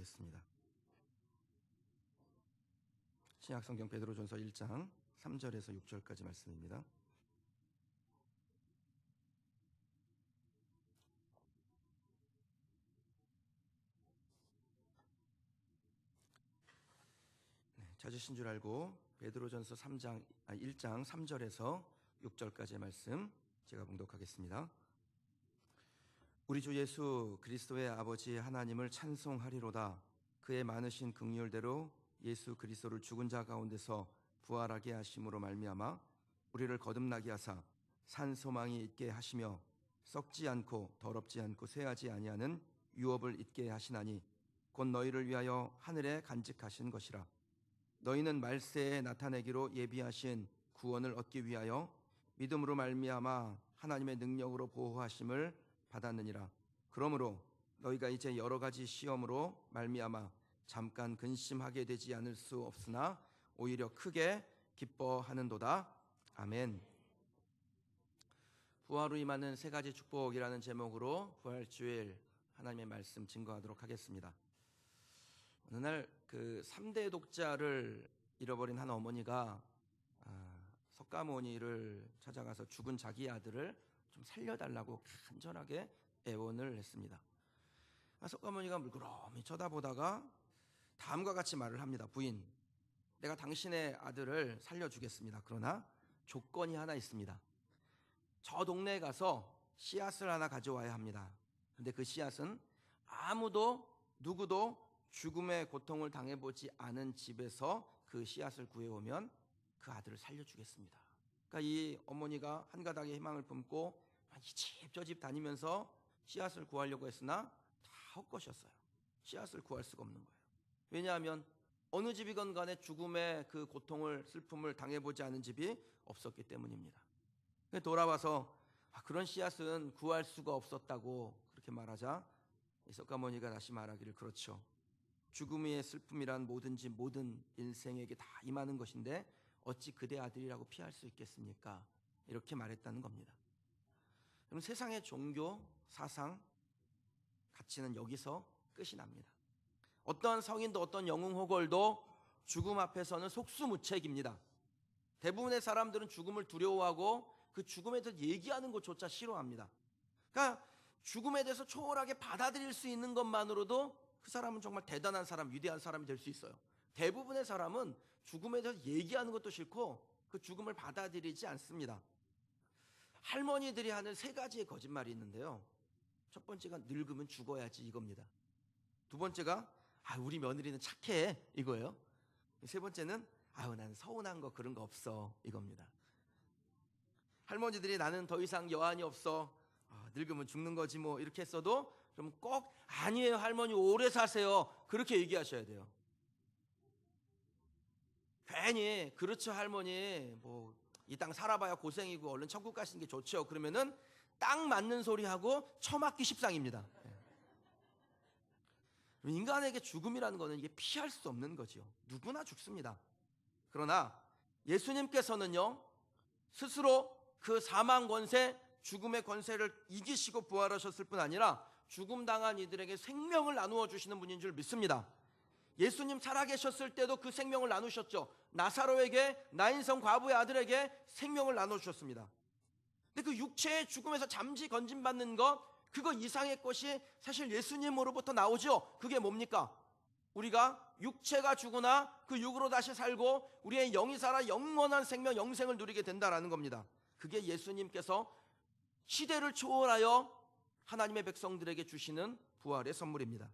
보겠습니다. 신약성경 베드로전서 1장 3절에서 6절까지 말씀입니다. 찾으신 줄 알고 베드로전서 1장 3절에서 6절까지의 말씀 제가 봉독하겠습니다. 우리 주 예수 그리스도의 아버지 하나님을 찬송하리로다. 그의 많으신 긍휼대로 예수 그리스도를 죽은 자 가운데서 부활하게 하심으로 말미암아 우리를 거듭나게 하사 산 소망이 있게 하시며 썩지 않고 더럽지 않고 쇠하지 아니하는 유업을 있게 하시나니 곧 너희를 위하여 하늘에 간직하신 것이라. 너희는 말세에 나타내기로 예비하신 구원을 얻기 위하여 믿음으로 말미암아 하나님의 능력으로 보호하심을 받았느니라. 그러므로 너희가 이제 여러 가지 시험으로 말미암아 잠깐 근심하게 되지 않을 수 없으나 오히려 크게 기뻐하는도다. 아멘. 부활로 임하는 세 가지 축복이라는 제목으로 부활주일 하나님의 말씀 증거하도록 하겠습니다. 어느 날 그 3대 독자를 잃어버린 한 어머니가 석가모니를 찾아가서 죽은 자기 아들을 좀 살려달라고 간절하게 애원을 했습니다. 석가모니가 물끄러미 쳐다보다가 다음과 같이 말을 합니다. 부인, 내가 당신의 아들을 살려주겠습니다. 그러나 조건이 하나 있습니다. 저 동네에 가서 씨앗을 하나 가져와야 합니다. 그런데 그 씨앗은 누구도 죽음의 고통을 당해보지 않은 집에서 그 씨앗을 구해오면 그 아들을 살려주겠습니다. 그러니까 이 어머니가 한 가닥의 희망을 품고 이 집 저 집 다니면서 씨앗을 구하려고 했으나 다 헛것이었어요. 씨앗을 구할 수가 없는 거예요. 왜냐하면 어느 집이건 간에 죽음의 그 고통을 슬픔을 당해보지 않은 집이 없었기 때문입니다. 돌아와서 그런 씨앗은 구할 수가 없었다고 그렇게 말하자 석가모니가 다시 말하기를, 그렇죠. 죽음의 슬픔이란 뭐든지 모든 인생에게 다 임하는 것인데 어찌 그대 아들이라고 피할 수 있겠습니까? 이렇게 말했다는 겁니다. 그럼 세상의 종교, 사상, 가치는 여기서 끝이 납니다. 어떤 성인도 어떤 영웅호걸도 죽음 앞에서는 속수무책입니다. 대부분의 사람들은 죽음을 두려워하고 그 죽음에 대해서 얘기하는 것조차 싫어합니다. 그러니까 죽음에 대해서 초월하게 받아들일 수 있는 것만으로도 그 사람은 정말 대단한 사람, 위대한 사람이 될 수 있어요. 대부분의 사람은 죽음에 대해서 얘기하는 것도 싫고 그 죽음을 받아들이지 않습니다. 할머니들이 하는 세 가지의 거짓말이 있는데요. 첫 번째가 늙으면 죽어야지 이겁니다. 두 번째가 우리 며느리는 착해 이거예요. 세 번째는 나는 서운한 거 그런 거 없어 이겁니다. 할머니들이 나는 더 이상 여한이 없어, 늙으면 죽는 거지 뭐 이렇게 했어도 그럼 꼭 아니에요 할머니 오래 사세요 그렇게 얘기하셔야 돼요. 괜히 그렇죠 할머니 뭐 이 땅 살아봐야 고생이고 얼른 천국 가시는 게 좋죠 그러면은 딱 맞는 소리 하고 처맞기 십상입니다. 인간에게 죽음이라는 거는 이게 피할 수 없는 거죠. 누구나 죽습니다. 그러나 예수님께서는요 스스로 그 사망 권세, 죽음의 권세를 이기시고 부활하셨을 뿐 아니라 죽음 당한 이들에게 생명을 나누어 주시는 분인 줄 믿습니다. 예수님 살아계셨을 때도 그 생명을 나누셨죠. 나사로에게, 나인성 과부의 아들에게 생명을 나눠주셨습니다. 근데 그 육체의 죽음에서 잠시 건진받는 것, 그거 이상의 것이 사실 예수님으로부터 나오죠. 그게 뭡니까? 우리가 육체가 죽으나 그 육으로 다시 살고 우리의 영이 살아 영원한 생명, 영생을 누리게 된다라는 겁니다. 그게 예수님께서 시대를 초월하여 하나님의 백성들에게 주시는 부활의 선물입니다.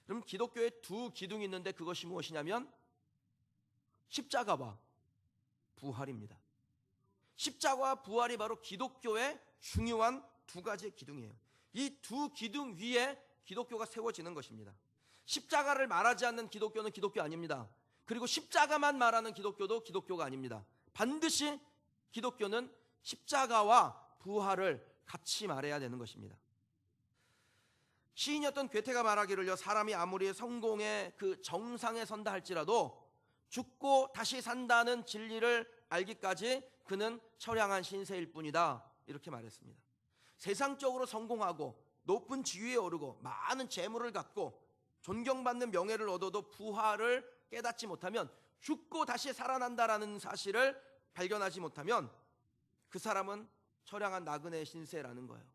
그럼 기독교에 두 기둥이 있는데 그것이 무엇이냐면 십자가와 부활입니다. 십자가와 부활이 바로 기독교의 중요한 두 가지의 기둥이에요. 이 두 기둥 위에 기독교가 세워지는 것입니다. 십자가를 말하지 않는 기독교는 기독교 아닙니다. 그리고 십자가만 말하는 기독교도 기독교가 아닙니다. 반드시 기독교는 십자가와 부활을 같이 말해야 되는 것입니다. 시인이었던 괴테가 말하기를요, 사람이 아무리 성공의 그 정상에 선다 할지라도 죽고 다시 산다는 진리를 알기까지 그는 처량한 신세일 뿐이다 이렇게 말했습니다. 세상적으로 성공하고 높은 지위에 오르고 많은 재물을 갖고 존경받는 명예를 얻어도 부활을 깨닫지 못하면, 죽고 다시 살아난다라는 사실을 발견하지 못하면 그 사람은 처량한 나그네 신세라는 거예요.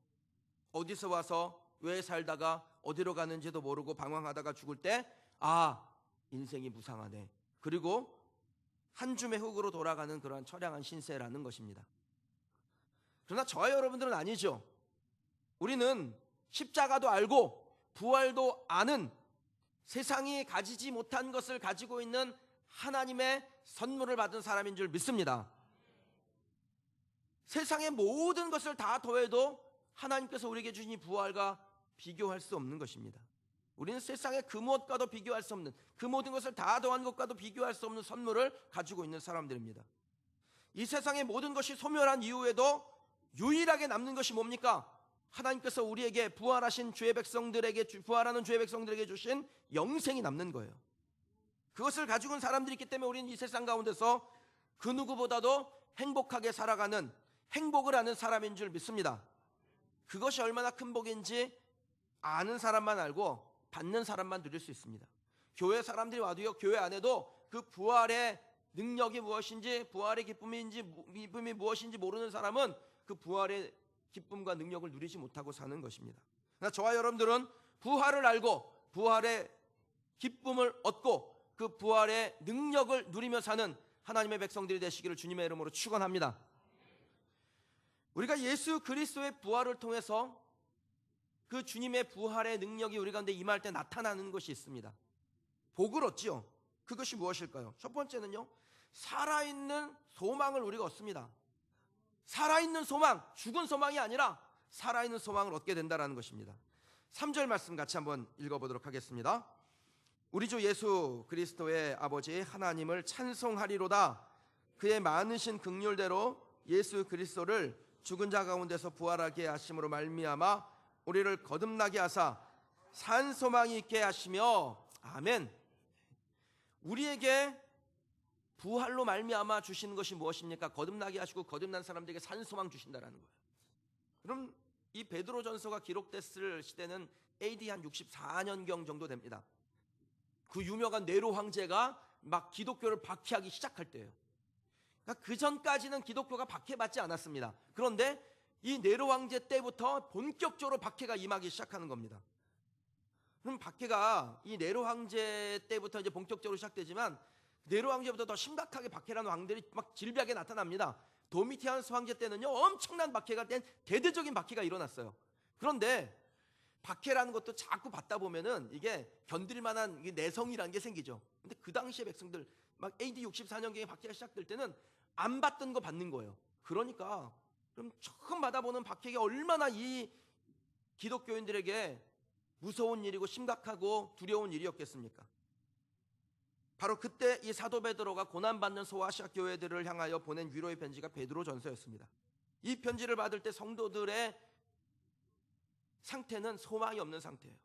어디서 와서 왜 살다가 어디로 가는지도 모르고 방황하다가 죽을 때, 아, 인생이 무상하네, 그리고 한 줌의 흙으로 돌아가는 그러한 처량한 신세라는 것입니다. 그러나 저와 여러분들은 아니죠. 우리는 십자가도 알고 부활도 아는, 세상이 가지지 못한 것을 가지고 있는 하나님의 선물을 받은 사람인 줄 믿습니다. 세상의 모든 것을 다 더해도 하나님께서 우리에게 주신 이 부활과 비교할 수 없는 것입니다. 우리는 세상의 그 무엇과도 비교할 수 없는, 그 모든 것을 다 더한 것과도 비교할 수 없는 선물을 가지고 있는 사람들입니다. 이 세상의 모든 것이 소멸한 이후에도 유일하게 남는 것이 뭡니까? 하나님께서 우리에게 부활하신 주의 백성들에게, 부활하는 주의 백성들에게 주신 영생이 남는 거예요. 그것을 가지고 있는 사람들이 있기 때문에 우리는 이 세상 가운데서 그 누구보다도 행복하게 살아가는, 행복을 아는 사람인 줄 믿습니다. 그것이 얼마나 큰 복인지 아는 사람만 알고 받는 사람만 누릴 수 있습니다. 교회 사람들이 와도요, 교회 안에도 그 부활의 능력이 무엇인지, 부활의 기쁨이 무엇인지 모르는 사람은 그 부활의 기쁨과 능력을 누리지 못하고 사는 것입니다. 그러나 저와 여러분들은 부활을 알고 부활의 기쁨을 얻고 그 부활의 능력을 누리며 사는 하나님의 백성들이 되시기를 주님의 이름으로 축원합니다. 우리가 예수 그리스도의 부활을 통해서 그 주님의 부활의 능력이 우리 가운데 임할 때 나타나는 것이 있습니다. 복을 얻지요. 그것이 무엇일까요? 첫 번째는요, 살아있는 소망을 우리가 얻습니다. 살아있는 소망, 죽은 소망이 아니라 살아있는 소망을 얻게 된다는 것입니다. 3절 말씀 같이 한번 읽어보도록 하겠습니다. 우리 주 예수 그리스도의 아버지 하나님을 찬송하리로다. 그의 많으신 긍휼대로 예수 그리스도를 죽은 자 가운데서 부활하게 하심으로 말미암아 우리를 거듭나게 하사 산 소망이 있게 하시며, 아멘. 우리에게 부활로 말미암아 주시는 것이 무엇입니까? 거듭나게 하시고 거듭난 사람들에게 산 소망 주신다라는 거예요. 그럼 이 베드로전서가 기록됐을 시대는 AD 한 64년경 정도 됩니다. 그 유명한 네로 황제가 막 기독교를 박해하기 시작할 때예요. 그러니까 그 전까지는 기독교가 박해받지 않았습니다. 그런데 이 네로 황제 때부터 본격적으로 박해가 임하기 시작하는 겁니다. 그럼 박해가 이 네로 황제 때부터 이제 본격적으로 시작되지만, 네로 황제보다 더 심각하게 박해라는 왕들이 막 질비하게 나타납니다. 도미티아누스 황제 때는요, 엄청난 박해가 된 대대적인 박해가 일어났어요. 그런데 박해라는 것도 자꾸 받다 보면은 이게 견딜 만한 내성이라는 게 생기죠. 근데 그 당시의 백성들 막 AD 64년경에 박해가 시작될 때는 안 받던 거 받는 거예요. 그러니까 그럼 처음 받아보는 박해가 얼마나 이 기독교인들에게 무서운 일이고 심각하고 두려운 일이었겠습니까? 바로 그때 이 사도 베드로가 고난받는 소아시아 교회들을 향하여 보낸 위로의 편지가 베드로전서였습니다. 이 편지를 받을 때 성도들의 상태는 소망이 없는 상태예요.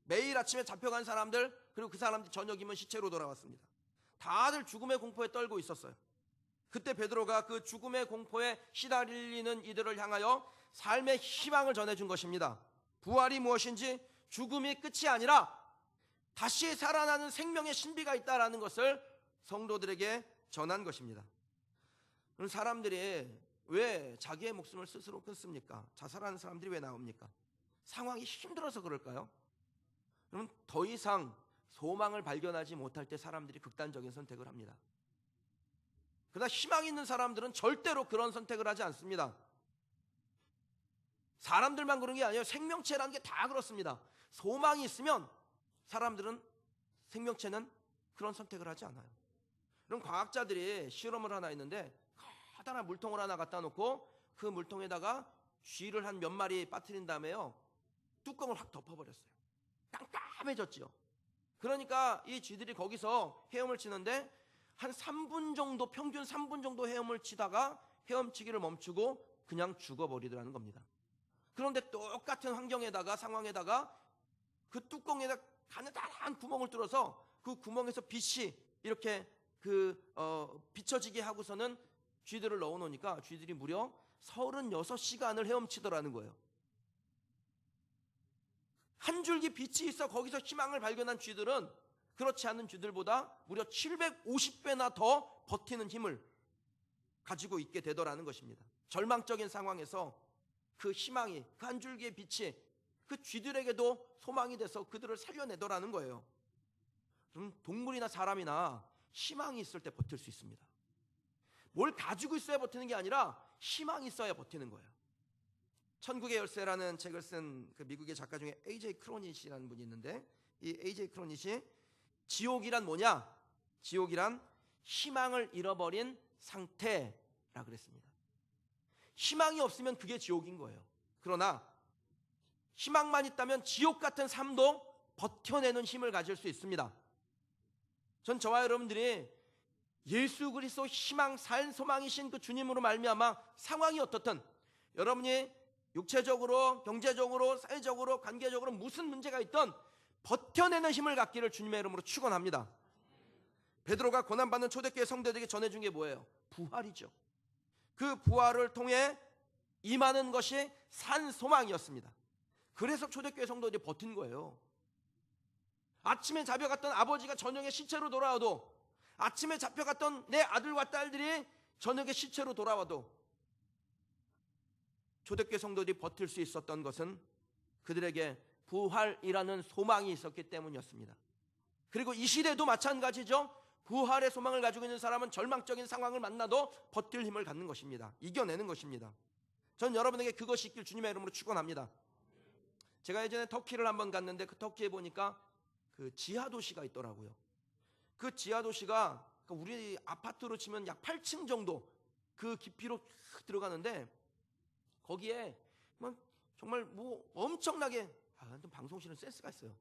매일 아침에 잡혀간 사람들, 그리고 그 사람들이 저녁이면 시체로 돌아왔습니다. 다들 죽음의 공포에 떨고 있었어요. 그때 베드로가 그 죽음의 공포에 시달리는 이들을 향하여 삶의 희망을 전해준 것입니다. 부활이 무엇인지, 죽음이 끝이 아니라 다시 살아나는 생명의 신비가 있다라는 것을 성도들에게 전한 것입니다. 그럼 사람들이 왜 자기의 목숨을 스스로 끊습니까? 자살하는 사람들이 왜 나옵니까? 상황이 힘들어서 그럴까요? 그럼 더 이상 소망을 발견하지 못할 때 사람들이 극단적인 선택을 합니다. 그러나 희망 있는 사람들은 절대로 그런 선택을 하지 않습니다. 사람들만 그런 게 아니에요. 생명체라는 게 다 그렇습니다. 소망이 있으면 사람들은, 생명체는 그런 선택을 하지 않아요. 그럼 과학자들이 실험을 하나 했는데, 커다란 물통을 하나 갖다 놓고 그 물통에다가 쥐를 한 몇 마리 빠뜨린 다음에요, 뚜껑을 확 덮어버렸어요. 깜깜해졌지요. 그러니까 이 쥐들이 거기서 헤엄을 치는데 한 3분 정도, 평균 3분 정도 헤엄을 치다가 헤엄치기를 멈추고 그냥 죽어버리더라는 겁니다. 그런데 똑같은 환경에다가, 상황에다가 그 뚜껑에다 가느다란 구멍을 뚫어서 그 구멍에서 빛이 이렇게 비춰지게 하고서는 쥐들을 넣어놓으니까 쥐들이 무려 36시간을 헤엄치더라는 거예요. 한 줄기 빛이 있어 거기서 희망을 발견한 쥐들은 그렇지 않은 쥐들보다 무려 750배나 더 버티는 힘을 가지고 있게 되더라는 것입니다. 절망적인 상황에서 그 희망이, 그 한 줄기의 빛이 그 쥐들에게도 소망이 돼서 그들을 살려내더라는 거예요. 그럼 동물이나 사람이나 희망이 있을 때 버틸 수 있습니다. 뭘 가지고 있어야 버티는 게 아니라 희망이 있어야 버티는 거예요. 천국의 열쇠라는 책을 쓴 그 미국의 작가 중에 A.J. 크로닛이라는 분이 있는데, 이 A.J. 크로닛이 지옥이란 뭐냐? 지옥이란 희망을 잃어버린 상태라 그랬습니다. 희망이 없으면 그게 지옥인 거예요. 그러나 희망만 있다면 지옥 같은 삶도 버텨내는 힘을 가질 수 있습니다. 전 저와 여러분들이 예수 그리스도 희망, 산, 소망이신 그 주님으로 말미암아 상황이 어떻든, 여러분이 육체적으로, 경제적으로, 사회적으로, 관계적으로 무슨 문제가 있든 버텨내는 힘을 갖기를 주님의 이름으로 축원합니다. 베드로가 고난받는 초대교회 성도들에게 전해준 게 뭐예요? 부활이죠. 그 부활을 통해 임하는 것이 산 소망이었습니다. 그래서 초대교회 성도들이 버틴 거예요. 아침에 잡혀갔던 아버지가 저녁에 시체로 돌아와도, 아침에 잡혀갔던 내 아들과 딸들이 저녁에 시체로 돌아와도 초대교회 성도들이 버틸 수 있었던 것은 그들에게 부활이라는 소망이 있었기 때문이었습니다. 그리고 이 시대도 마찬가지죠. 부활의 소망을 가지고 있는 사람은 절망적인 상황을 만나도 버틸 힘을 갖는 것입니다. 이겨내는 것입니다. 전 여러분에게 그것이 있길 주님의 이름으로 축원합니다. 제가 예전에 터키를 한번 갔는데 그 터키에 보니까 그 지하도시가 있더라고요. 그 지하도시가 우리 아파트로 치면 약 8층 정도 그 깊이로 들어가는데, 거기에 정말 엄청나게, 방송실은 센스가 있어요.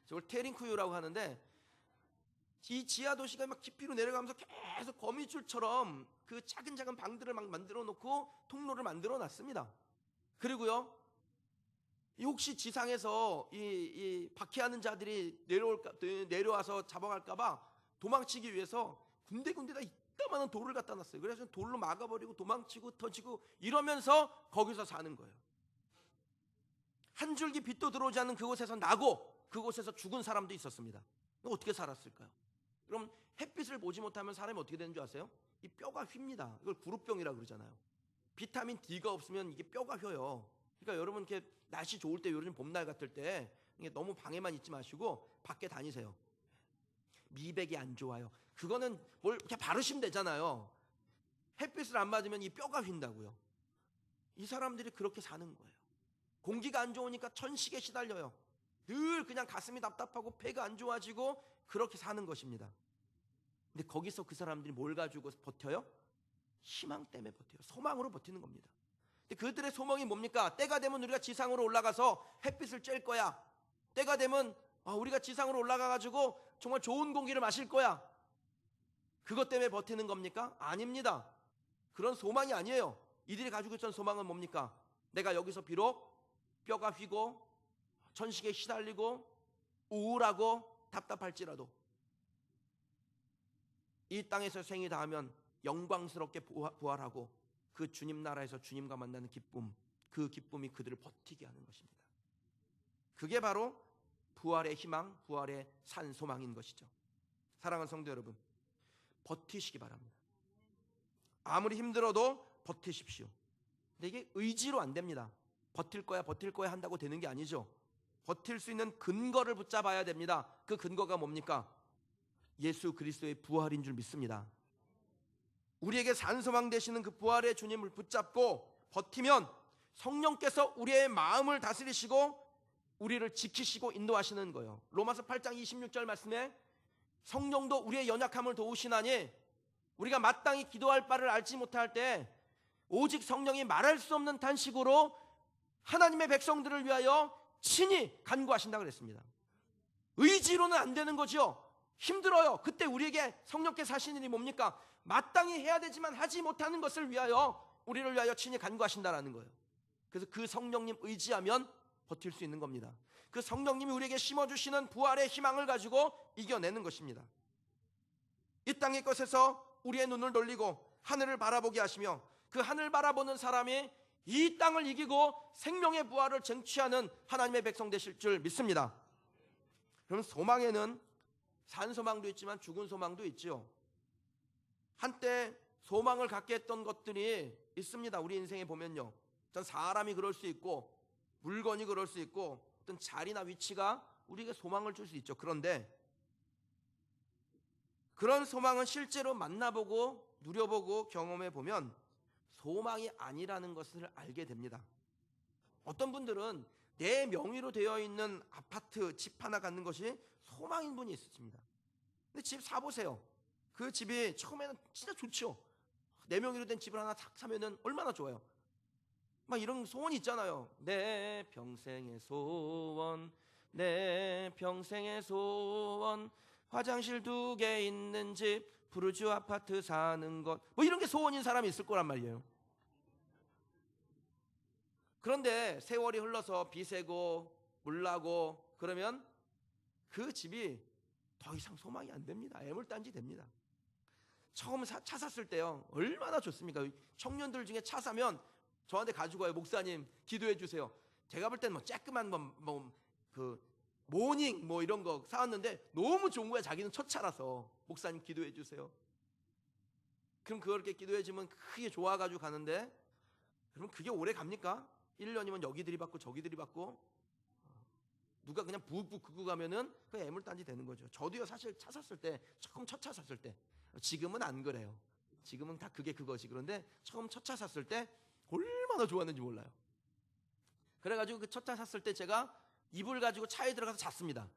저걸 테링쿠유라고 하는데, 이 지하도시가 막 깊이로 내려가면서 계속 거미줄처럼 그 작은 방들을 막 만들어 놓고 통로를 만들어 놨습니다. 그리고요, 혹시 지상에서 이 박해하는 자들이 내려와서 잡아갈까봐 도망치기 위해서 군데군데다 이따만한 돌을 갖다 놨어요. 그래서 돌로 막아버리고 도망치고 터지고 이러면서 거기서 사는 거예요. 한 줄기 빛도 들어오지 않는 그곳에서 나고 그곳에서 죽은 사람도 있었습니다. 어떻게 살았을까요? 그럼 햇빛을 보지 못하면 사람이 어떻게 되는 줄 아세요? 이 뼈가 휩니다. 이걸 구루병이라고 그러잖아요. 비타민 D가 없으면 이게 뼈가 휘어요. 그러니까 여러분 이렇게 날씨 좋을 때, 요즘 봄날 같을 때 너무 방에만 있지 마시고 밖에 다니세요. 미백이 안 좋아요. 그거는 뭘 그냥 바르시면 되잖아요. 햇빛을 안 맞으면 이 뼈가 휜다고요. 이 사람들이 그렇게 사는 거예요. 공기가 안 좋으니까 천식에 시달려요. 늘 그냥 가슴이 답답하고 폐가 안 좋아지고 그렇게 사는 것입니다. 근데 거기서 그 사람들이 뭘 가지고 버텨요? 희망 때문에 버텨요. 소망으로 버티는 겁니다. 근데 그들의 소망이 뭡니까? 때가 되면 우리가 지상으로 올라가서 햇빛을 쬐을 거야. 때가 되면 우리가 지상으로 올라가가지고 정말 좋은 공기를 마실 거야. 그것 때문에 버티는 겁니까? 아닙니다. 그런 소망이 아니에요. 이들이 가지고 있던 소망은 뭡니까? 내가 여기서 비록 뼈가 휘고 천식에 시달리고 우울하고 답답할지라도 이 땅에서 생이 다하면 영광스럽게 부활하고 그 주님 나라에서 주님과 만나는 기쁨, 그 기쁨이 그들을 버티게 하는 것입니다. 그게 바로 부활의 희망, 부활의 산 소망인 것이죠. 사랑하는 성도 여러분, 버티시기 바랍니다. 아무리 힘들어도 버티십시오. 근데 이게 의지로 안 됩니다. 버틸 거야 한다고 되는 게 아니죠. 버틸 수 있는 근거를 붙잡아야 됩니다. 그 근거가 뭡니까? 예수 그리스도의 부활인 줄 믿습니다. 우리에게 산소망 되시는 그 부활의 주님을 붙잡고 버티면 성령께서 우리의 마음을 다스리시고 우리를 지키시고 인도하시는 거예요. 로마서 8장 26절 말씀에 성령도 우리의 연약함을 도우시나니 우리가 마땅히 기도할 바를 알지 못할 때 오직 성령이 말할 수 없는 탄식으로 하나님의 백성들을 위하여 친히 간구하신다 그랬습니다. 의지로는 안 되는 거죠. 힘들어요. 그때 우리에게 성령께서 하시는 일이 뭡니까? 마땅히 해야 되지만 하지 못하는 것을 위하여 우리를 위하여 친히 간구하신다라는 거예요. 그래서 그 성령님 의지하면 버틸 수 있는 겁니다. 그 성령님이 우리에게 심어주시는 부활의 희망을 가지고 이겨내는 것입니다. 이 땅의 것에서 우리의 눈을 돌리고 하늘을 바라보게 하시며 그 하늘 바라보는 사람이 이 땅을 이기고 생명의 부활을 쟁취하는 하나님의 백성 되실 줄 믿습니다. 그럼 소망에는 산 소망도 있지만 죽은 소망도 있죠. 한때 소망을 갖게 했던 것들이 있습니다. 우리 인생에 보면요, 어떤 사람이 그럴 수 있고 물건이 그럴 수 있고 어떤 자리나 위치가 우리에게 소망을 줄 수 있죠. 그런데 그런 소망은 실제로 만나보고 누려보고 경험해보면 소망이 아니라는 것을 알게 됩니다. 어떤 분들은 내 명의로 되어 있는 아파트, 집 하나 갖는 것이 소망인 분이 있습니다. 근데 집 사보세요. 그 집이 처음에는 진짜 좋죠. 내 명의로 된 집을 하나 탁 사면은 얼마나 좋아요. 막 이런 소원이 있잖아요. 내 평생의 소원, 내 평생의 소원, 화장실 2개 있는 집, 푸르주 아파트 사는 것, 뭐 이런 게 소원인 사람이 있을 거란 말이에요. 그런데 세월이 흘러서 비 새고 물 나고 그러면 그 집이 더 이상 소망이 안 됩니다. 애물단지 됩니다. 처음 차 샀을 때요, 얼마나 좋습니까? 청년들 중에 차 사면 저한테 가지고 와요. 목사님 기도해 주세요. 제가 볼 때는 뭐 쬐끄만 그 모닝 뭐 이런 거 사왔는데 너무 좋은 거야. 자기는 첫 차라서. 목사님 기도해 주세요. 그럼 그렇게 기도해 주면 크게 좋아가지고 가는데, 그러면 그게 오래 갑니까? 1년이면 여기 들이받고 저기 들이받고, 누가 그냥 부엌 긁고 가면은 그 애물단지 되는 거죠. 저도요, 사실 차 샀을 때, 처음 첫 차 샀을 때, 지금은 안 그래요. 지금은 다 그게 그거지. 그런데 처음 첫 차 샀을 때 얼마나 좋았는지 몰라요. 그래가지고 그 첫 차 샀을 때 제가 이불 가지고 차에 들어가서 잤습니다.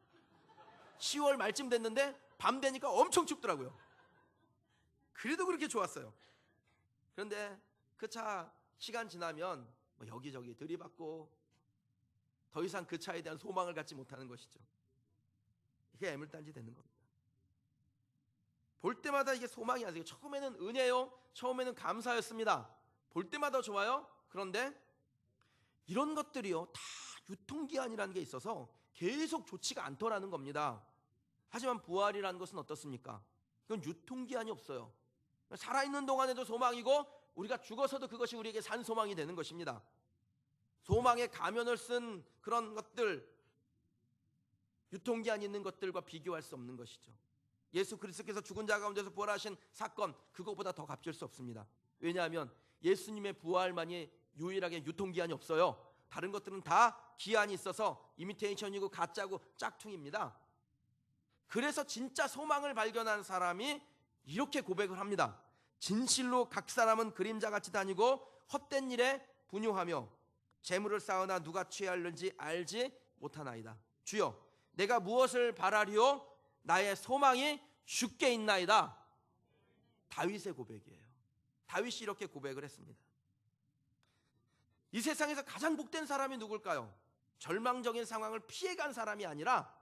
10월 말쯤 됐는데 밤 되니까 엄청 춥더라고요. 그래도 그렇게 좋았어요. 그런데 그 차 시간 지나면 뭐 여기저기 들이받고 더 이상 그 차에 대한 소망을 갖지 못하는 것이죠. 이게 애물단지 되는 겁니다. 볼 때마다 이게 소망이 아니에요. 처음에는 은혜요, 처음에는 감사였습니다. 볼 때마다 좋아요. 그런데 이런 것들이요, 다 유통기한이라는 게 있어서 계속 좋지가 않더라는 겁니다. 하지만 부활이라는 것은 어떻습니까? 그건 유통기한이 없어요. 살아있는 동안에도 소망이고 우리가 죽어서도 그것이 우리에게 산 소망이 되는 것입니다. 소망의 가면을 쓴 그런 것들, 유통기한 있는 것들과 비교할 수 없는 것이죠. 예수 그리스도께서 죽은 자 가운데서 부활하신 사건, 그것보다 더 값질 수 없습니다. 왜냐하면 예수님의 부활만이 유일하게 유통기한이 없어요. 다른 것들은 다 기한이 있어서 이미테이션이고 가짜고 짝퉁입니다. 그래서 진짜 소망을 발견한 사람이 이렇게 고백을 합니다. 진실로 각 사람은 그림자같이 다니고 헛된 일에 분유하며 재물을 쌓으나 누가 취하려는지 알지 못하나이다. 주여, 내가 무엇을 바라리요? 나의 소망이 주께 있나이다. 다윗의 고백이에요. 다윗이 이렇게 고백을 했습니다. 이 세상에서 가장 복된 사람이 누굴까요? 절망적인 상황을 피해간 사람이 아니라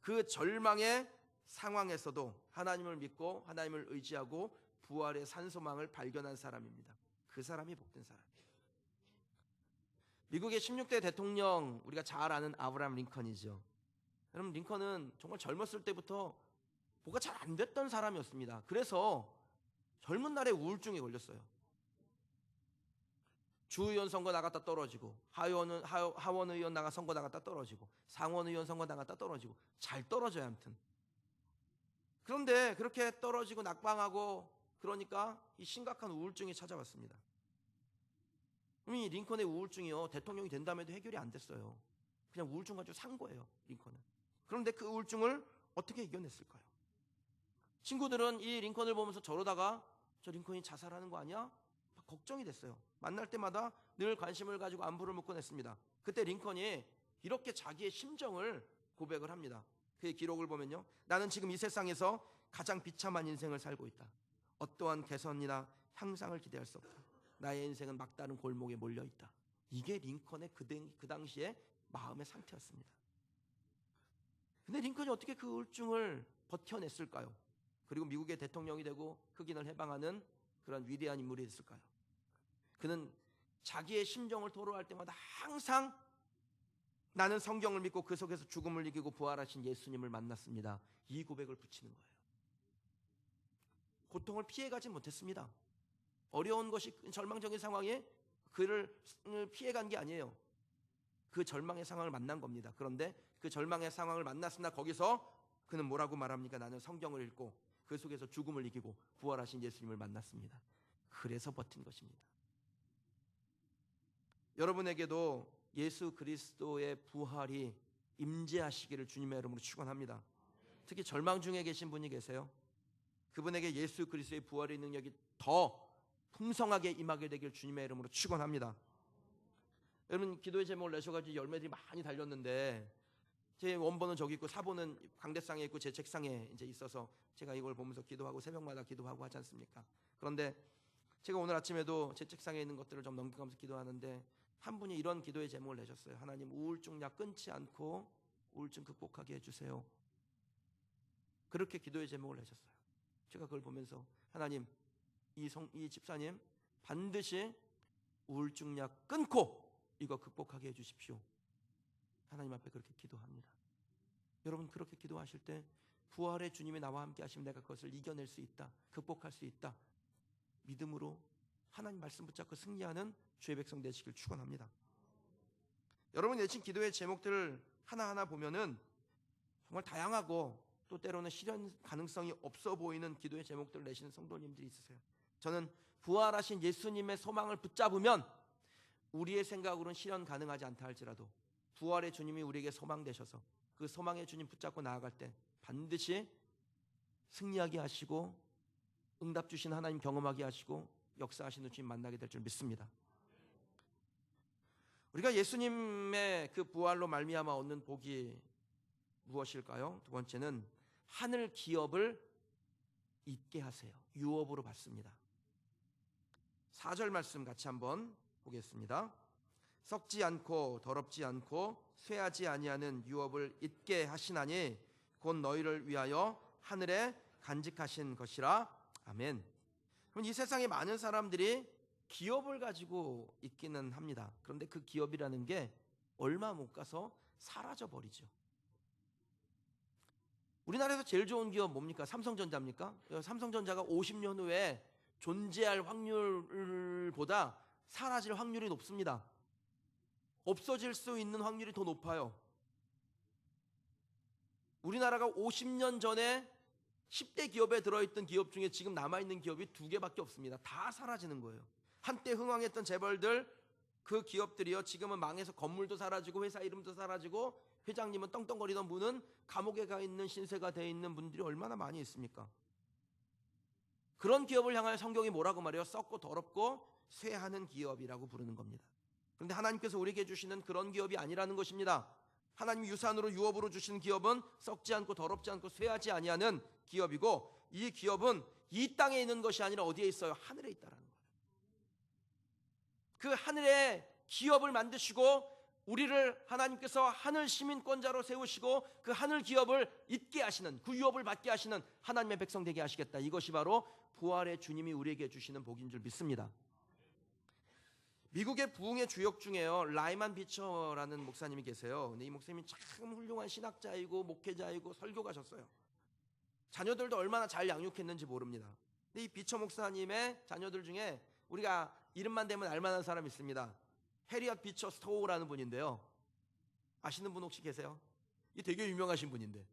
그 절망의 상황에서도 하나님을 믿고 하나님을 의지하고 부활의 산소망을 발견한 사람입니다. 그 사람이 복된 사람이에요. 미국의 16대 대통령, 우리가 잘 아는 아브라함 링컨이죠. 여러분, 링컨은 정말 젊었을 때부터 뭐가 잘 안 됐던 사람이었습니다. 그래서 젊은 날에 우울증에 걸렸어요. 주의원 선거 나갔다 떨어지고, 하원의원 선거 나갔다 떨어지고, 상원의원 선거 나갔다 떨어지고, 잘 떨어져요. 아무튼 그런데 그렇게 떨어지고 낙방하고 그러니까 이 심각한 우울증이 찾아왔습니다. 이 링컨의 우울증이요, 대통령이 된 다음에도 해결이 안 됐어요. 그냥 우울증 가지고 산 거예요, 링컨은. 그런데 그 우울증을 어떻게 이겨냈을까요? 친구들은 이 링컨을 보면서 저러다가 저 링컨이 자살하는 거 아니야? 막 걱정이 됐어요. 만날 때마다 늘 관심을 가지고 안부를 묻곤 했습니다. 그때 링컨이 이렇게 자기의 심정을 고백을 합니다. 그의 기록을 보면요, 나는 지금 이 세상에서 가장 비참한 인생을 살고 있다. 어떠한 개선이나 향상을 기대할 수 없다. 나의 인생은 막다른 골목에 몰려있다. 이게 링컨의 그 당시의 마음의 상태였습니다. 근데 링컨이 어떻게 그 우울증을 버텨냈을까요? 그리고 미국의 대통령이 되고 흑인을 해방하는 그런 위대한 인물이 됐을까요? 그는 자기의 심정을 토로할 때마다 항상 나는 성경을 믿고 그 속에서 죽음을 이기고 부활하신 예수님을 만났습니다. 이 고백을 붙이는 거예요. 고통을 피해가지 못했습니다. 어려운 것이, 절망적인 상황에 그를 피해간 게 아니에요. 그 절망의 상황을 만난 겁니다. 그런데 그 절망의 상황을 만났으나 거기서 그는 뭐라고 말합니까? 나는 성경을 읽고 그 속에서 죽음을 이기고 부활하신 예수님을 만났습니다. 그래서 버틴 것입니다. 여러분에게도 예수 그리스도의 부활이 임재하시기를 주님의 이름으로 축원합니다. 특히 절망 중에 계신 분이 계세요. 그분에게 예수 그리스도의 부활의 능력이 더 풍성하게 임하게 되길 주님의 이름으로 축원합니다. 여러분 기도의 제목을 내셔가지고 열매들이 많이 달렸는데 제 원본은 저기 있고 사본은 강대상에 있고 제 책상에 이제 있어서 제가 이걸 보면서 기도하고 새벽마다 기도하고 하지 않습니까? 그런데 제가 오늘 아침에도 제 책상에 있는 것들을 좀 넘겨가면서 기도하는데 한 분이 이런 기도의 제목을 내셨어요. 하나님 우울증 약 끊지 않고 우울증 극복하게 해주세요. 그렇게 기도의 제목을 내셨어요. 제가 그걸 보면서 하나님 이 집사님 반드시 우울증 약 끊고 이거 극복하게 해주십시오. 하나님 앞에 그렇게 기도합니다. 여러분 그렇게 기도하실 때 부활의 주님이 나와 함께 하시면 내가 그것을 이겨낼 수 있다. 극복할 수 있다. 믿음으로 하나님 말씀 붙잡고 승리하는 주의 백성 되시길 축원합니다. 여러분 내친 기도의 제목들을 하나하나 보면은 정말 다양하고 또 때로는 실현 가능성이 없어 보이는 기도의 제목들을 내시는 성도님들이 있으세요. 저는 부활하신 예수님의 소망을 붙잡으면 우리의 생각으로는 실현 가능하지 않다 할지라도 부활의 주님이 우리에게 소망 되셔서 그 소망의 주님 붙잡고 나아갈 때 반드시 승리하게 하시고 응답 주신 하나님 경험하게 하시고 역사하시는 주님 만나게 될 줄 믿습니다. 우리가 예수님의 그 부활로 말미암아 얻는 복이 무엇일까요? 두 번째는 하늘 기업을 잊게 하세요. 유업으로 받습니다. 4절 말씀 같이 한번 보겠습니다. 썩지 않고 더럽지 않고 쇠하지 아니하는 유업을 잊게 하시나니 곧 너희를 위하여 하늘에 간직하신 것이라. 아멘. 그럼 이 세상에 많은 사람들이 기업을 가지고 있기는 합니다. 그런데 그 기업이라는 게 얼마 못 가서 사라져 버리죠. 우리나라에서 제일 좋은 기업 뭡니까? 삼성전자입니까? 삼성전자가 50년 후에 존재할 확률보다 사라질 확률이 높습니다. 없어질 수 있는 확률이 더 높아요. 우리나라가 50년 전에 10대 기업에 들어있던 기업 중에 지금 남아있는 기업이 2개밖에 없습니다. 다 사라지는 거예요. 한때 흥왕했던 재벌들 그 기업들이요 지금은 망해서 건물도 사라지고 회사 이름도 사라지고 회장님은 떵떵거리던 분은 감옥에 가 있는 신세가 되어 있는 분들이 얼마나 많이 있습니까? 그런 기업을 향하여 성경이 뭐라고 말해요? 썩고 더럽고 쇠하는 기업이라고 부르는 겁니다. 그런데 하나님께서 우리에게 주시는 그런 기업이 아니라는 것입니다. 하나님이 유산으로 유업으로 주신 기업은 썩지 않고 더럽지 않고 쇠하지 아니하는 기업이고 이 기업은 이 땅에 있는 것이 아니라 어디에 있어요? 하늘에 있다라는 거예요. 그 하늘에 기업을 만드시고 우리를 하나님께서 하늘 시민권자로 세우시고 그 하늘 기업을 잊게 하시는 그 유업을 받게 하시는 하나님의 백성 되게 하시겠다. 이것이 바로 부활의 주님이 우리에게 주시는 복인 줄 믿습니다. 미국의 부흥의 주역 중에요 라이만 비처라는 목사님이 계세요. 근데 이 목사님이 참 훌륭한 신학자이고 목회자이고 설교가셨어요. 자녀들도 얼마나 잘 양육했는지 모릅니다. 근데 이 비처 목사님의 자녀들 중에 우리가 이름만 대면 알만한 사람이 있습니다. 해리엇 비처 스토우라는 분인데요. 아시는 분 혹시 계세요? 이 되게 유명하신 분인데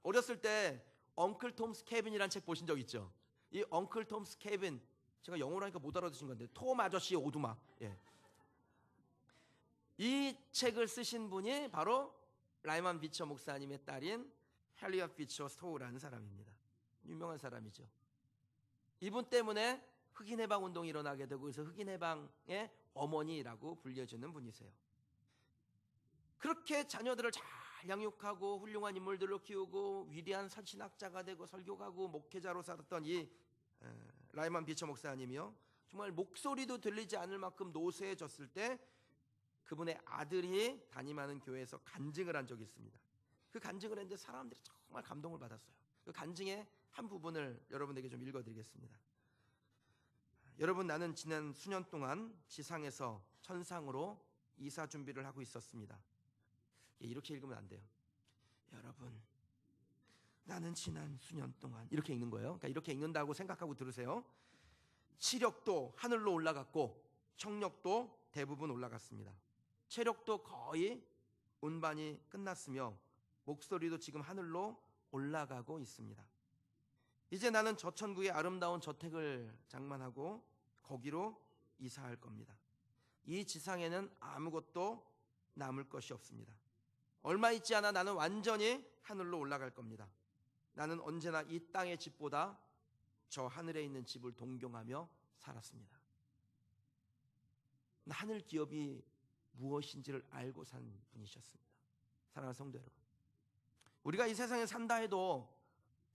어렸을 때 엉클 톰스 캐빈이라는 책 보신 적 있죠? 이 엉클 톰스 캐빈 제가 영어로 하니까 못 알아듣신 건데 톰 아저씨의 오두막. 예. 이 책을 쓰신 분이 바로 라이만 비처 목사님의 딸인 해리엇 비처 스토우라는 사람입니다. 유명한 사람이죠. 이분 때문에 흑인해방 운동이 일어나게 되고 그래서 흑인해방의 어머니라고 불려주는 분이세요. 그렇게 자녀들을 잘 양육하고 훌륭한 인물들로 키우고 위대한 선신학자가 되고 설교가고 목회자로 살았던 이 라이만 비처 목사님이요 정말 목소리도 들리지 않을 만큼 노쇠해졌을 때 그분의 아들이 담임하는 교회에서 간증을 한 적이 있습니다. 그 간증을 했는데 사람들이 정말 감동을 받았어요. 그 간증의 한 부분을 여러분에게 좀 읽어드리겠습니다. 여러분, 나는 지난 수년 동안 지상에서 천상으로 이사 준비를 하고 있었습니다. 이렇게 읽으면 안 돼요. 여러분, 나는 지난 수년 동안 이렇게 읽는 거예요. 그러니까 이렇게 읽는다고 생각하고 들으세요. 시력도 하늘로 올라갔고 청력도 대부분 올라갔습니다. 체력도 거의 운반이 끝났으며 목소리도 지금 하늘로 올라가고 있습니다. 이제 나는 저 천국의 아름다운 저택을 장만하고 거기로 이사할 겁니다. 이 지상에는 아무것도 남을 것이 없습니다. 얼마 있지 않아 나는 완전히 하늘로 올라갈 겁니다. 나는 언제나 이 땅의 집보다 저 하늘에 있는 집을 동경하며 살았습니다. 하늘 기업이 무엇인지를 알고 산 분이셨습니다. 사랑하는 성도 여러분, 우리가 이 세상에 산다 해도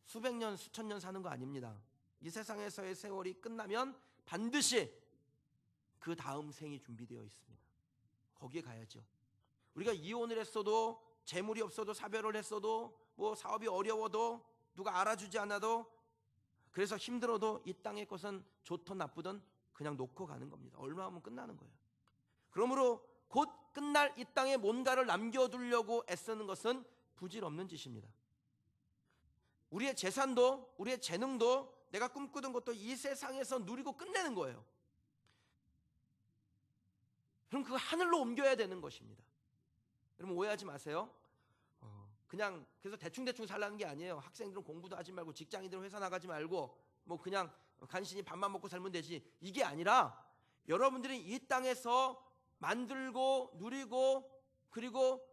수백 년, 수천 년 사는 거 아닙니다. 이 세상에서의 세월이 끝나면 반드시 그 다음 생이 준비되어 있습니다. 거기에 가야죠. 우리가 이혼을 했어도, 재물이 없어도, 사별을 했어도, 뭐 사업이 어려워도, 누가 알아주지 않아도, 그래서 힘들어도 이 땅의 것은 좋든 나쁘든 그냥 놓고 가는 겁니다. 얼마 하면 끝나는 거예요. 그러므로 곧 끝날 이 땅에 뭔가를 남겨두려고 애쓰는 것은 부질없는 짓입니다. 우리의 재산도, 우리의 재능도, 내가 꿈꾸던 것도 이 세상에서 누리고 끝내는 거예요. 그럼 그거 하늘로 옮겨야 되는 것입니다. 여러분 오해하지 마세요. 그냥 그래서 대충 살라는 게 아니에요. 학생들은 공부도 하지 말고, 직장인들은 회사 나가지 말고, 뭐 그냥 간신히 밥만 먹고 살면 되지, 이게 아니라 여러분들이 이 땅에서 만들고 누리고, 그리고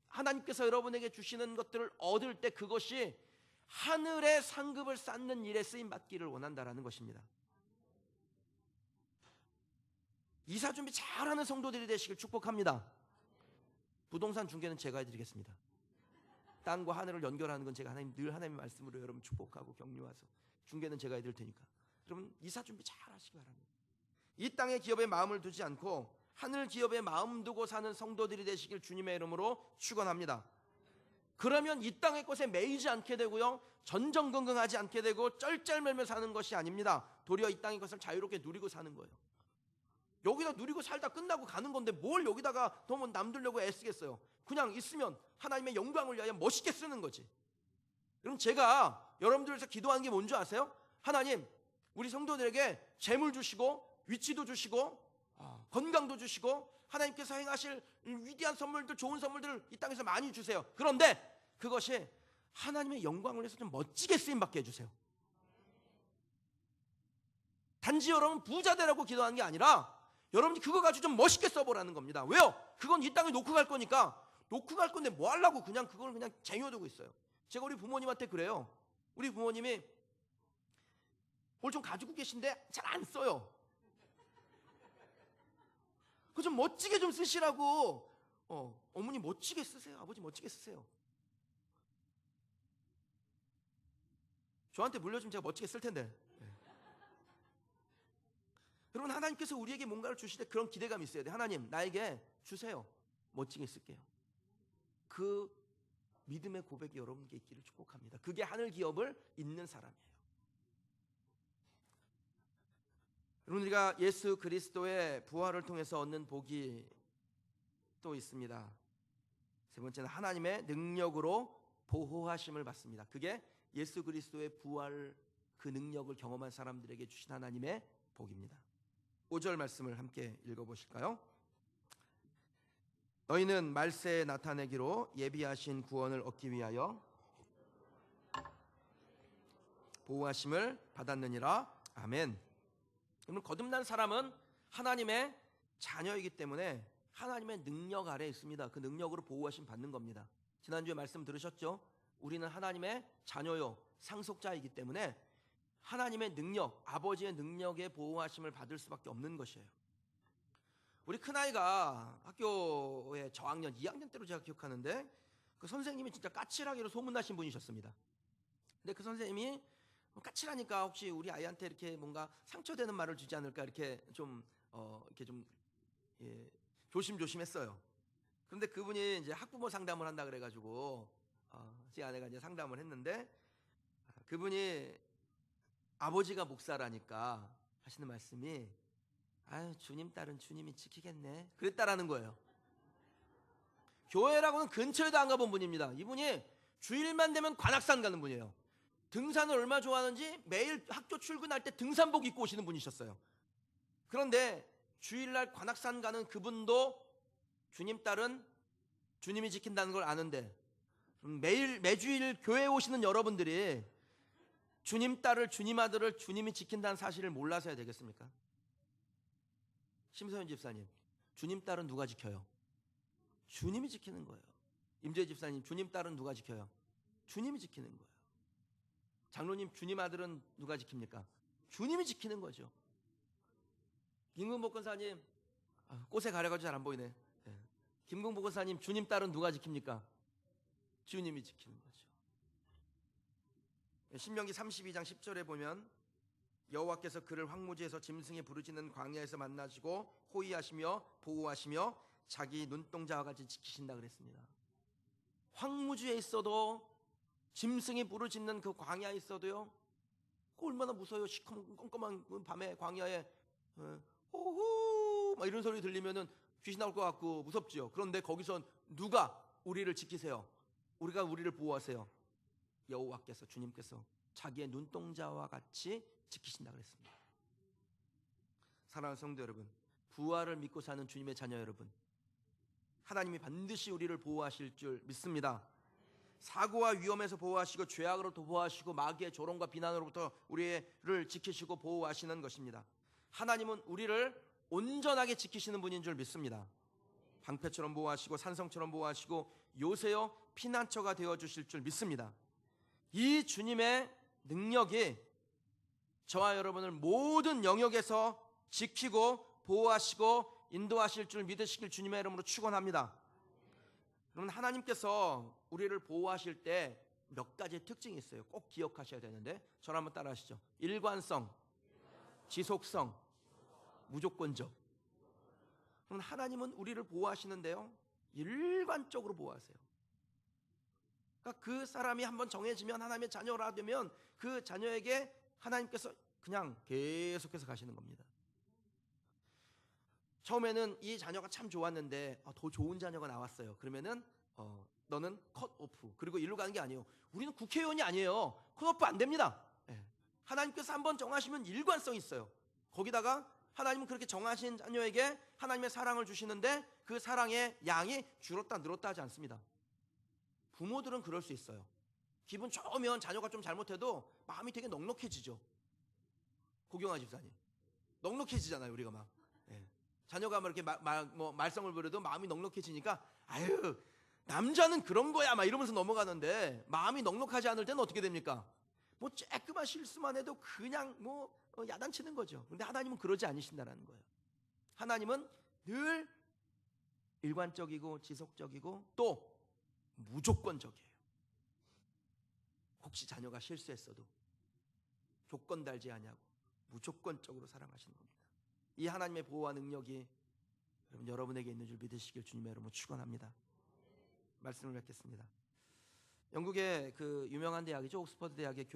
하나님께서 여러분에게 주시는 것들을 얻을 때 그것이 하늘의 상급을 쌓는 일에 쓰임 받기를 원한다라는 것입니다. 이사 준비 잘하는 성도들이 되시길 축복합니다. 부동산 중개는 제가 해드리겠습니다. 땅과 하늘을 연결하는 건 제가 늘 하나님의 말씀으로 여러분 축복하고 격려해서, 중개는 제가 해드릴 테니까 여러분 이사 준비 잘 하시기 바랍니다. 이 땅의 기업에 마음을 두지 않고 하늘 기업에 마음 두고 사는 성도들이 되시길 주님의 이름으로 축원합니다. 그러면 이 땅의 것에 매이지 않게 되고요, 전전긍긍하지 않게 되고 쩔쩔매며 사는 것이 아닙니다. 도리어 이 땅의 것을 자유롭게 누리고 사는 거예요. 여기다 누리고 살다 끝나고 가는 건데 뭘 여기다가 더 남들려고 애쓰겠어요. 그냥 있으면 하나님의 영광을 위하여 멋있게 쓰는 거지. 그럼 제가 여러분들에서 기도하는 게 뭔지 아세요? 하나님, 우리 성도들에게 재물 주시고 위치도 주시고 건강도 주시고 하나님께서 행하실 위대한 선물들, 좋은 선물들을 이 땅에서 많이 주세요. 그런데 그것이 하나님의 영광을 위해서 좀 멋지게 쓰임받게 해주세요. 단지 여러분 부자 되라고 기도하는 게 아니라 여러분이 그거 가지고 좀 멋있게 써보라는 겁니다. 왜요? 그건 이 땅에 놓고 갈 거니까. 놓고 갈 건데 뭐 하려고 그냥 그걸 그냥 쟁여두고 있어요. 제가 우리 부모님한테 그래요. 우리 부모님이 뭘 좀 가지고 계신데 잘 안 써요. 그거 좀 멋지게 좀 쓰시라고. 어머니 멋지게 쓰세요. 아버지 멋지게 쓰세요. 저한테 물려주면 제가 멋지게 쓸 텐데. 여러분, 하나님께서 우리에게 뭔가를 주실 때 그런 기대감이 있어야 돼요. 하나님, 나에게 주세요. 멋지게 쓸게요. 그 믿음의 고백이 여러분께 있기를 축복합니다. 그게 하늘 기업을 잇는 사람이에요. 여러분, 우리가 예수 그리스도의 부활을 통해서 얻는 복이 또 있습니다. 세 번째는 하나님의 능력으로 보호하심을 받습니다. 그게 예수 그리스도의 부활, 그 능력을 경험한 사람들에게 주신 하나님의 복입니다. 5절 말씀을 함께 읽어보실까요? 너희는 말세에 나타내기로 예비하신 구원을 얻기 위하여 보호하심을 받았느니라. 아멘. 그러면 거듭난 사람은 하나님의 자녀이기 때문에 하나님의 능력 아래에 있습니다. 그 능력으로 보호하심 받는 겁니다. 지난주에 말씀 들으셨죠? 우리는 하나님의 자녀요, 상속자이기 때문에 하나님의 능력, 아버지의 능력에 보호하심을 받을 수밖에 없는 것이에요. 우리 큰아이가 학교에 저학년 2학년 때로 제가 기억하는데 그 선생님이 진짜 까칠하기로 소문나신 분이셨습니다. 근데 그 선생님이 까칠하니까 혹시 우리 아이한테 이렇게 뭔가 상처되는 말을 주지 않을까 이렇게 좀 조심조심했어요. 그런데 그분이 이제 학부모 상담을 한다 그래가지고 제 아내가 이제 상담을 했는데 그분이 아버지가 목사라니까 하시는 말씀이 아유, 주님 딸은 주님이 지키겠네, 그랬다라는 거예요. 교회라고는 근처에도 안 가본 분입니다. 이분이 주일만 되면 관악산 가는 분이에요. 등산을 얼마나 좋아하는지 매일 학교 출근할 때 등산복 입고 오시는 분이셨어요. 그런데 주일날 관악산 가는 그분도 주님 딸은 주님이 지킨다는 걸 아는데, 매주일 교회에 오시는 여러분들이 주님 딸을, 주님 아들을 주님이 지킨다는 사실을 몰라서 해야 되겠습니까? 심서연 집사님, 주님 딸은 누가 지켜요? 주님이 지키는 거예요. 임재 집사님, 주님 딸은 누가 지켜요? 주님이 지키는 거예요. 장로님, 주님 아들은 누가 지킵니까? 주님이 지키는 거죠. 김근 목권사님, 꽃에 가려가지고 잘 안 보이네. 김근 목권사님, 주님 딸은 누가 지킵니까? 주님이 지키는 거죠. 신명기 32장 10절에 보면 여호와께서 그를 황무지에서 짐승이 부르짖는 광야에서 만나시고 호위하시며 보호하시며 자기 눈동자와 같이 지키신다 그랬습니다. 황무지에 있어도, 짐승이 부르짖는 그 광야에 있어도요, 얼마나 무서워요. 시커먼 껌껌한 밤에 광야에 호호 막 이런 소리 들리면은 귀신 나올 것 같고 무섭지요. 그런데 거기서 누가 우리를 지키세요? 우리를 보호하세요? 여호와께서, 주님께서 자기의 눈동자와 같이 지키신다 그랬습니다. 사랑하는 성도 여러분, 부활을 믿고 사는 주님의 자녀 여러분, 하나님이 반드시 우리를 보호하실 줄 믿습니다. 사고와 위험에서 보호하시고 죄악으로부터 보호하시고 마귀의 조롱과 비난으로부터 우리를 지키시고 보호하시는 것입니다. 하나님은 우리를 온전하게 지키시는 분인 줄 믿습니다. 방패처럼 보호하시고 산성처럼 보호하시고 요새요 피난처가 되어주실 줄 믿습니다. 이 주님의 능력이 저와 여러분을 모든 영역에서 지키고 보호하시고 인도하실 줄 믿으시길 주님의 이름으로 축원합니다. 여러분, 하나님께서 우리를 보호하실 때 몇 가지 특징이 있어요. 꼭 기억하셔야 되는데, 저를 한번 따라 하시죠. 일관성, 지속성, 무조건적. 그럼 하나님은 우리를 보호하시는데요, 일관적으로 보호하세요. 그러니까 그 사람이 한번 정해지면, 하나님의 자녀라 되면 그 자녀에게 하나님께서 그냥 계속해서 가시는 겁니다. 처음에는 이 자녀가 참 좋았는데 더 좋은 자녀가 나왔어요. 그러면은 너는 컷 오프. 그리고 일로 가는 게 아니에요. 우리는 국회의원이 아니에요. 컷 오프 안 됩니다. 하나님께서 한번 정하시면 일관성이 있어요. 거기다가 하나님은 그렇게 정하신 자녀에게 하나님의 사랑을 주시는데 그 사랑의 양이 줄었다 늘었다 하지 않습니다. 부모들은 그럴 수 있어요. 기분 좋으면 자녀가 좀 잘못해도 마음이 되게 넉넉해지죠. 고경아 집사님, 넉넉해지잖아요. 우리가 막 자녀가 막 이렇게 말썽을 부려도 마음이 넉넉해지니까, 아유, 남자는 그런 거야 막 이러면서 넘어가는데, 마음이 넉넉하지 않을 때는 어떻게 됩니까? 뭐 쬐끄만 실수만 해도 그냥 야단치는 거죠. 근데 하나님은 그러지 않으신다는 거예요. 하나님은 늘 일관적이고 지속적이고 또 무조건적이에요. 혹시 자녀가 실수했어도 조건 달지 아니하고 무조건적으로 사랑하시는 겁니다. 이 하나님의 보호와 능력이 여러분에게 있는 줄 믿으시길 주님의 이름으로 축원합니다. 말씀을 뵙겠습니다. 영국의 그 유명한 대학이죠. 옥스퍼드 대학의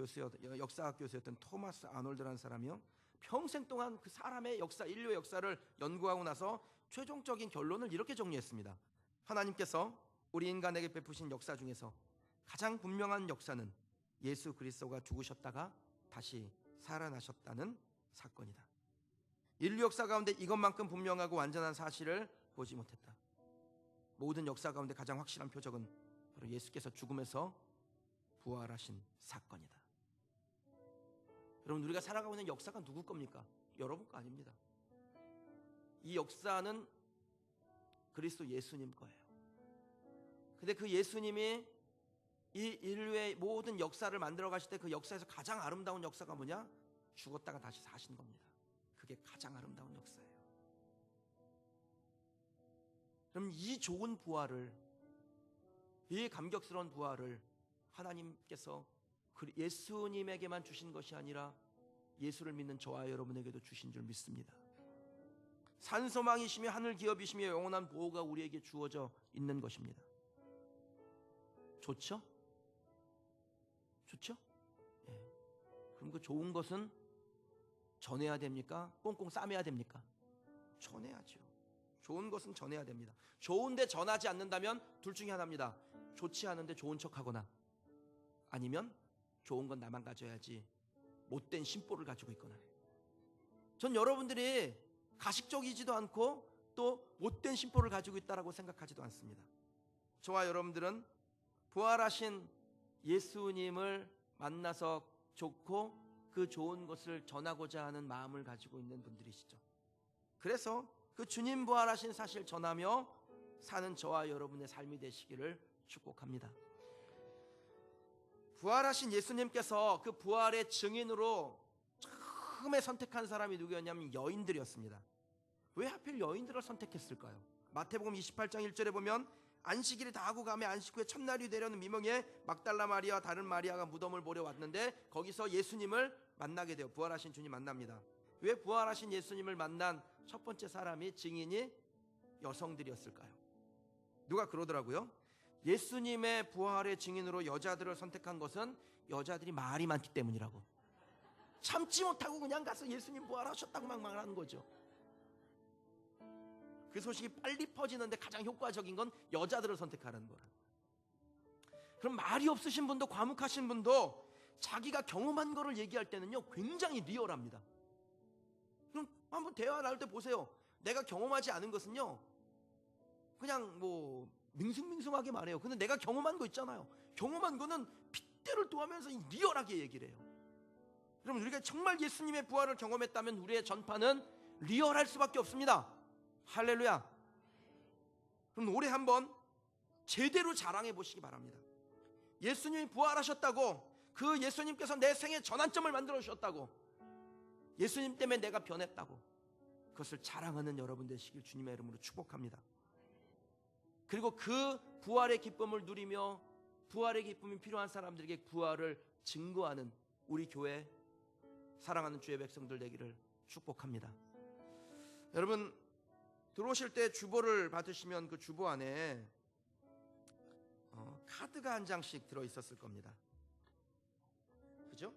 역사학 교수였던 토마스 아놀드라는 사람이요, 평생 동안 그 사람의 역사, 인류의 역사를 연구하고 나서 최종적인 결론을 이렇게 정리했습니다. 하나님께서 우리 인간에게 베푸신 역사 중에서 가장 분명한 역사는 예수 그리스도가 죽으셨다가 다시 살아나셨다는 사건이다. 인류 역사 가운데 이것만큼 분명하고 완전한 사실을 보지 못했다. 모든 역사 가운데 가장 확실한 표적은 바로 예수께서 죽음에서 부활하신 사건이다. 여러분, 우리가 살아가고 있는 역사가 누구 겁니까? 여러분 거 아닙니다. 이 역사는 그리스도 예수님 거예요. 근데 그 예수님이 이 인류의 모든 역사를 만들어 가실 때 그 역사에서 가장 아름다운 역사가 뭐냐? 죽었다가 다시 사신 겁니다. 그게 가장 아름다운 역사예요. 그럼 이 좋은 부활을, 이 감격스러운 부활을 하나님께서 예수님에게만 주신 것이 아니라 예수를 믿는 저와 여러분에게도 주신 줄 믿습니다. 산소망이시며 하늘 기업이시며 영원한 보호가 우리에게 주어져 있는 것입니다. 좋죠? 좋죠? 그럼 그 좋은 것은 전해야 됩니까? 꽁꽁 싸매야 됩니까? 전해야죠. 좋은 것은 전해야 됩니다. 좋은데 전하지 않는다면 둘 중에 하나입니다. 좋지 않은데 좋은 척하거나, 아니면 좋은 건 나만 가져야지 못된 심보를 가지고 있거나. 전 여러분들이 가식적이지도 않고 또 못된 심보를 가지고 있다라고 생각하지도 않습니다. 저와 여러분들은 부활하신 예수님을 만나서 좋고 그 좋은 것을 전하고자 하는 마음을 가지고 있는 분들이시죠. 그래서 그 주님 부활하신 사실 전하며 사는 저와 여러분의 삶이 되시기를 축복합니다. 부활하신 예수님께서 그 부활의 증인으로 처음에 선택한 사람이 누구였냐면 여인들이었습니다. 왜 하필 여인들을 선택했을까요? 마태복음 28장 1절에 보면 안식일이 다 하고 가며 안식 후에 첫날이 되려는 미명에 막달라 마리아와 다른 마리아가 무덤을 보러 왔는데 거기서 예수님을 만나게 돼요. 부활하신 주님 만납니다. 왜 부활하신 예수님을 만난 첫 번째 사람이 증인이 여성들이었을까요? 누가 그러더라고요. 예수님의 부활의 증인으로 여자들을 선택한 것은 여자들이 말이 많기 때문이라고. 참지 못하고 그냥 가서 예수님 부활하셨다고 막 말하는 거죠. 그 소식이 빨리 퍼지는데 가장 효과적인 건 여자들을 선택하는 거야. 그럼 말이 없으신 분도 과묵하신 분도 자기가 경험한 거를 얘기할 때는요 굉장히 리얼합니다. 그럼 한번 대화 나눌 때 보세요. 내가 경험하지 않은 것은요 그냥 뭐 밍숭밍숭하게 말해요. 근데 내가 경험한 거 있잖아요. 경험한 거는 핏대를 토하면서 리얼하게 얘기를 해요. 그럼 우리가 정말 예수님의 부활을 경험했다면 우리의 전파는 리얼할 수밖에 없습니다. 할렐루야. 그럼 올해 한번 제대로 자랑해 보시기 바랍니다. 예수님이 부활하셨다고, 그 예수님께서 내 생의 전환점을 만들어 주셨다고, 예수님 때문에 내가 변했다고, 그것을 자랑하는 여러분 되시길 주님의 이름으로 축복합니다. 그리고 그 부활의 기쁨을 누리며 부활의 기쁨이 필요한 사람들에게 부활을 증거하는 우리 교회 사랑하는 주의 백성들 되기를 축복합니다. 여러분 들어오실 때 주보를 받으시면 그 주보 안에 카드가 한 장씩 들어있었을 겁니다. 그죠?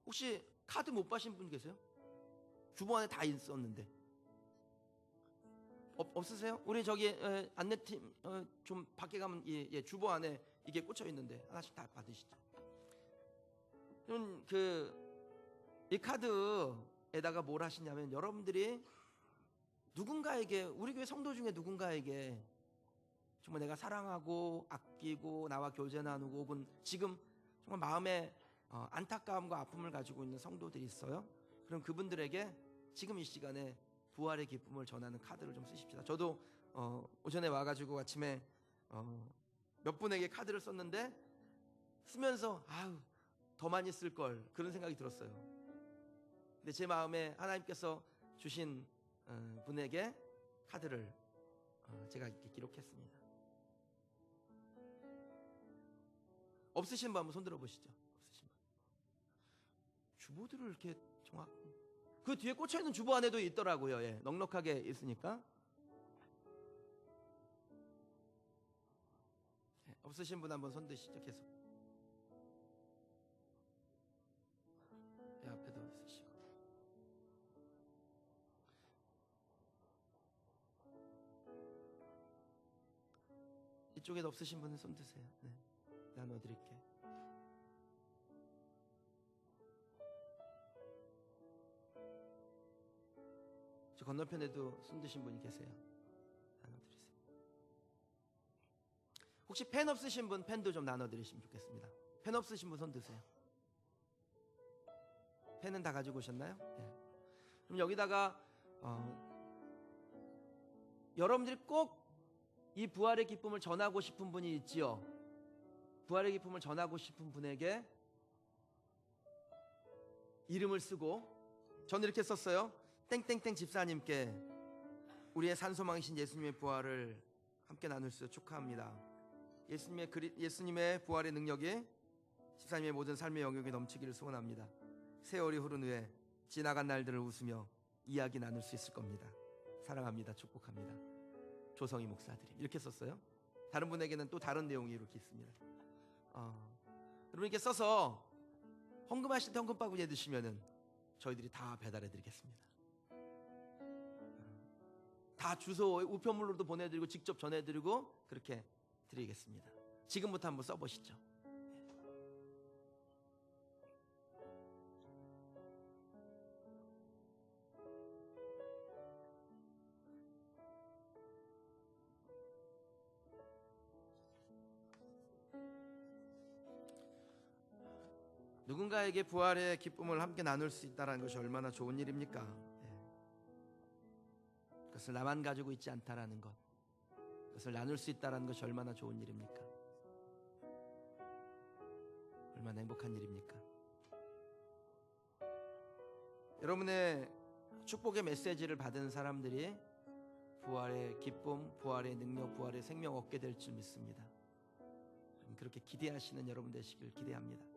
혹시 카드 못 받으신 분 계세요? 주보 안에 다 있었는데 없으세요? 우리 저기 안내팀 좀 밖에 가면 주보 안에 이게 꽂혀 있는데 하나씩 다 받으시죠. 이 카드에다가 뭘 하시냐면 여러분들이 누군가에게, 우리 교회 성도 중에 누군가에게 정말 내가 사랑하고 아끼고 나와 교제 나누고 혹은 지금 정말 마음에 안타까움과 아픔을 가지고 있는 성도들이 있어요. 그럼 그분들에게 지금 이 시간에 부활의 기쁨을 전하는 카드를 좀 쓰십시다. 저도 오전에 와가지고 아침에 몇 분에게 카드를 썼는데 쓰면서 더 많이 쓸 걸 그런 생각이 들었어요. 근데 제 마음에 하나님께서 주신 분에게 카드를 제가 이렇게 기록했습니다. 없으신 분 한번 손 들어보시죠. 없으신 분. 주보들을 이렇게 그 뒤에 꽂혀있는 주보 안에도 있더라고요. 넉넉하게 있으니까. 없으신 분 한번 손 드시죠. 계속 앞에도 있으시고. 이쪽에도 없으신 분은 손 드세요. 네, 나눠드릴게요. 저 건너편에도 손 드신 분이 계세요. 나눠드리세요. 혹시 펜 없으신 분 펜도 좀 나눠드리시면 좋겠습니다. 펜 없으신 분 손 드세요. 펜은 다 가지고 오셨나요? 네. 그럼 여기다가 여러분들이 꼭 이 부활의 기쁨을 전하고 싶은 분이 있지요. 부활의 기쁨을 전하고 싶은 분에게 이름을 쓰고, 저는 이렇게 썼어요. 땡땡땡 집사님께 우리의 산소망이신 예수님의 부활을 함께 나눌 수 축하합니다. 예수님의 부활의 능력이 집사님의 모든 삶의 영역에 넘치기를 소원합니다. 세월이 흐른 후에 지나간 날들을 웃으며 이야기 나눌 수 있을 겁니다. 사랑합니다. 축복합니다. 조성희 목사들이 이렇게 썼어요. 다른 분에게는 또 다른 내용이 이렇게 있습니다. 여러분 이렇게 써서 헌금하실 때 헌금바구니에 넣으시면은 저희들이 다 배달해 드리겠습니다. 다 주소 우편물로도 보내드리고 직접 전해드리고 그렇게 드리겠습니다. 지금부터 한번 써보시죠. 누군가에게 부활의 기쁨을 함께 나눌 수 있다는 것이 얼마나 좋은 일입니까? 그것을 나만 가지고 있지 않다라는 것, 그것을 나눌 수 있다는 것이 얼마나 좋은 일입니까? 얼마나 행복한 일입니까? 여러분의 축복의 메시지를 받은 사람들이 부활의 기쁨, 부활의 능력, 부활의 생명 얻게 될 줄 믿습니다. 그렇게 기대하시는 여러분 되시길 기대합니다.